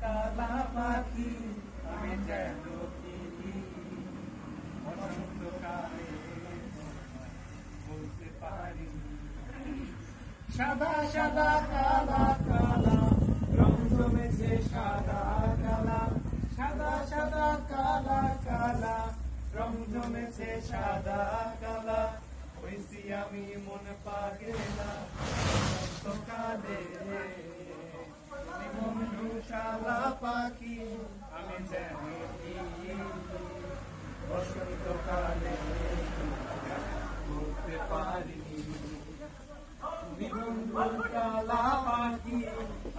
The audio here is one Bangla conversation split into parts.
কালা পাখি আমি যেন কি বসন্তকালে বলতে পারি সাদা সাদা কালা কালা রং জমেছে সাদা কালা সাদা সাদা কালা কালা রং জমেছে সাদা কালা হইছি আমি মন পাগেলা বসন্তকালে বন্ধু কালা পাখি আমি যেন কি বসন্তকালে বলতে পারি বন্ধু কালা পাখি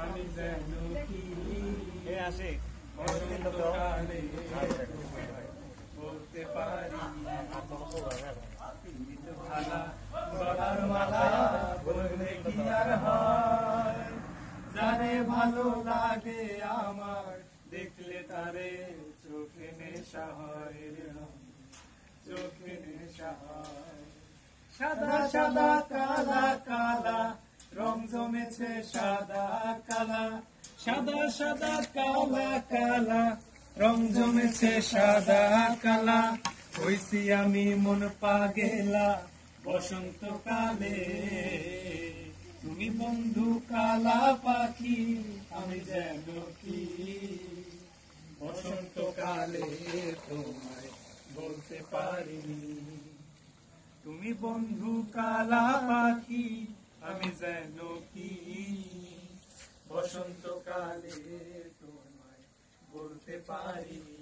আমি যেন কি বসন্তকালে বলতে পারি ভালা গলার মালা বললে কি আর হয় যারে ভালো লাগে আমার দেখলে তারে চোখে নেশা হয় চোখে নেশা হয় সাদা সাদা কালা কালা রং জমেছে সাদা কালা সাদা সাদা কালা কালা রং জমেছে সাদা কালা হইছি আমি মন পাগেলা বসন্তকালে তুমি বন্ধু কালা পাখি আমি যেন কি বসন্তকালে তোমায় বলতে পারিনি তুমি বন্ধু কালা পাখি আমি যেন কি বসন্তকালে তোমায় বলতে পারিনি।